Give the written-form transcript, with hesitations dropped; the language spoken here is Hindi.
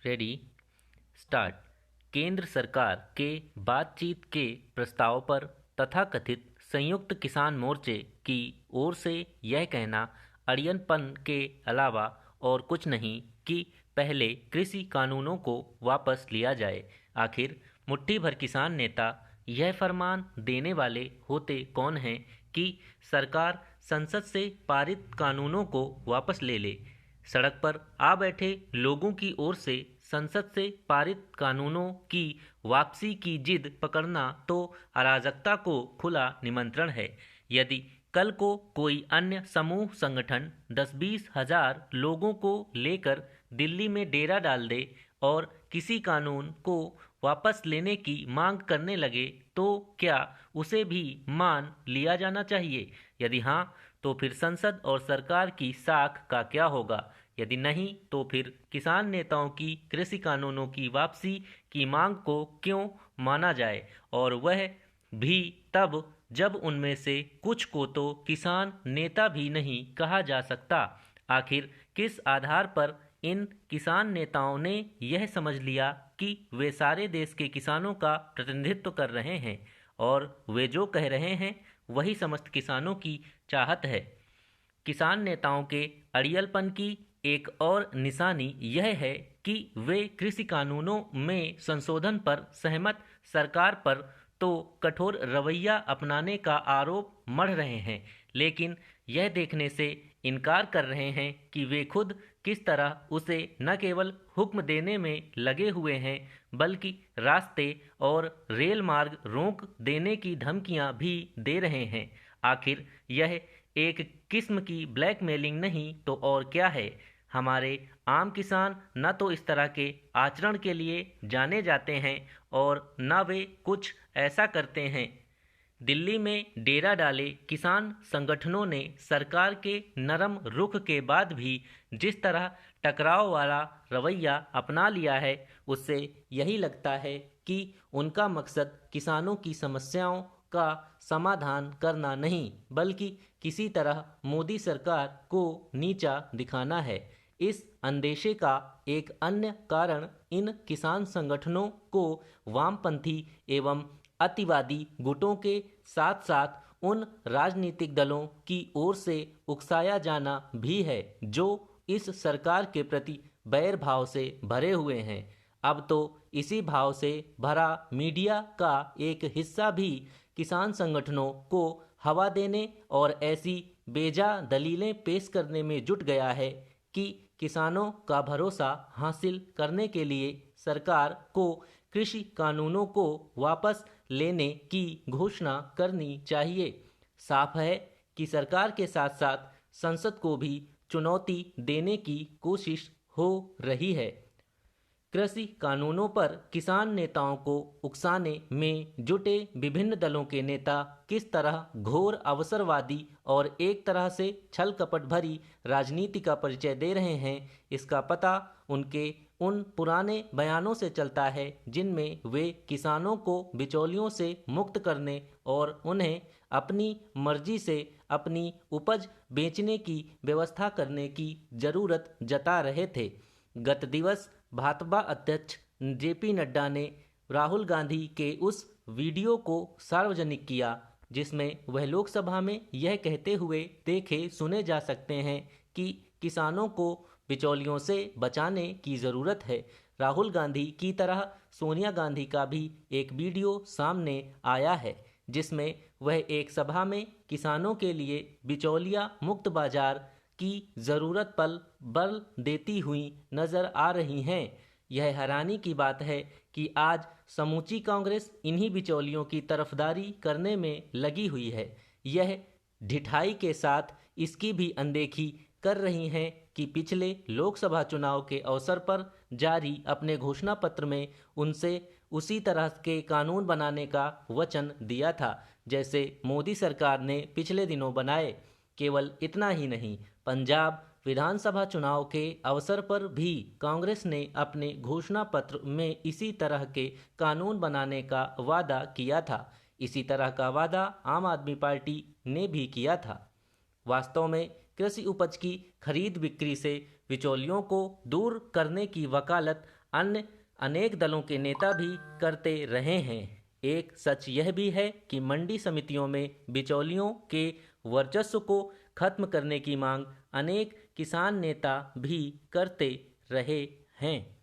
Ready start. केंद्र सरकार के बातचीत के प्रस्ताव पर तथाकथित संयुक्त किसान मोर्चे की ओर से यह कहना अड़ियलपन के अलावा और कुछ नहीं कि पहले कृषि कानूनों को वापस लिया जाए। आखिर मुट्ठी भर किसान नेता यह फरमान देने वाले होते कौन हैं कि सरकार संसद से पारित कानूनों को वापस ले ले। सड़क पर आ बैठे लोगों की ओर से संसद से पारित कानूनों की वापसी की जिद पकड़ना तो अराजकता को खुला निमंत्रण है। यदि कल को कोई अन्य समूह संगठन 10-20 हजार लोगों को लेकर दिल्ली में डेरा डाल दे और किसी कानून को वापस लेने की मांग करने लगे तो क्या उसे भी मान लिया जाना चाहिए? यदि हाँ, तो फिर संसद और सरकार की साख का क्या होगा? यदि नहीं, तो फिर किसान नेताओं की कृषि कानूनों की वापसी की मांग को क्यों माना जाए, और वह भी तब जब उनमें से कुछ को तो किसान नेता भी नहीं कहा जा सकता। आखिर किस आधार पर इन किसान नेताओं ने यह समझ लिया कि वे सारे देश के किसानों का प्रतिनिधित्व कर रहे हैं और वे जो कह रहे हैं वही समस्त किसानों की चाहत है? किसान नेताओं के अड़ियलपन की एक और निशानी यह है कि वे कृषि कानूनों में संशोधन पर सहमत सरकार पर तो कठोर रवैया अपनाने का आरोप मढ़ रहे हैं, लेकिन यह देखने से इनकार कर रहे हैं कि वे खुद किस तरह उसे न केवल हुक्म देने में लगे हुए हैं बल्कि रास्ते और रेल मार्ग रोक देने की धमकियां भी दे रहे हैं। आखिर यह एक किस्म की ब्लैकमेलिंग नहीं तो और क्या है? हमारे आम किसान न तो इस तरह के आचरण के लिए जाने जाते हैं और न वे कुछ ऐसा करते हैं। दिल्ली में डेरा डाले किसान संगठनों ने सरकार के नरम रुख के बाद भी जिस तरह टकराव वाला रवैया अपना लिया है, उससे यही लगता है कि उनका मकसद किसानों की समस्याओं का समाधान करना नहीं बल्कि किसी तरह मोदी सरकार को नीचा दिखाना है। इस अंदेशे का एक अन्य कारण इन किसान संगठनों को वामपंथी एवं अतिवादी गुटों के साथ साथ उन राजनीतिक दलों की ओर से उकसाया जाना भी है जो इस सरकार के प्रति बैर भाव से भरे हुए हैं। अब तो इसी भाव से भरा मीडिया का एक हिस्सा भी किसान संगठनों को हवा देने और ऐसी बेजा दलीलें पेश करने में जुट गया है कि किसानों का भरोसा हासिल करने के लिए सरकार को कृषि कानूनों को वापस लेने की घोषणा करनी चाहिए। साफ है कि सरकार के साथ साथ संसद को भी चुनौती देने की कोशिश हो रही है। कृषि कानूनों पर किसान नेताओं को उकसाने में जुटे विभिन्न दलों के नेता किस तरह घोर अवसरवादी और एक तरह से छल कपट भरी राजनीति का परिचय दे रहे हैं, इसका पता उनके उन पुराने बयानों से चलता है जिनमें वे किसानों को बिचौलियों से मुक्त करने और उन्हें अपनी मर्जी से अपनी उपज बेचने की व्यवस्था करने की जरूरत जता रहे थे। गत दिवस भाजपा अध्यक्ष जेपी नड्डा ने राहुल गांधी के उस वीडियो को सार्वजनिक किया जिसमें वह लोकसभा में यह कहते हुए देखे सुने जा सकते हैं कि किसानों को बिचौलियों से बचाने की ज़रूरत है। राहुल गांधी की तरह सोनिया गांधी का भी एक वीडियो सामने आया है जिसमें वह एक सभा में किसानों के लिए बिचौलिया मुक्त बाजार की ज़रूरत पर बल देती हुई नज़र आ रही हैं। यह हैरानी की बात है कि आज समूची कांग्रेस इन्हीं बिचौलियों की तरफदारी करने में लगी हुई है। यह ढिठाई के साथ इसकी भी अनदेखी कर रही हैं कि पिछले लोकसभा चुनाव के अवसर पर जारी अपने घोषणा पत्र में उनसे उसी तरह के कानून बनाने का वचन दिया था जैसे मोदी सरकार ने पिछले दिनों बनाए। केवल इतना ही नहीं, पंजाब विधानसभा चुनाव के अवसर पर भी कांग्रेस ने अपने घोषणा पत्र में इसी तरह के कानून बनाने का वादा किया था। इसी तरह का वादा आम आदमी पार्टी ने भी किया था। वास्तव में कृषि उपज की खरीद बिक्री से बिचौलियों को दूर करने की वकालत अन्य अनेक दलों के नेता भी करते रहे हैं। एक सच यह भी है कि मंडी समितियों में बिचौलियों के वर्चस्व को खत्म करने की मांग अनेक किसान नेता भी करते रहे हैं।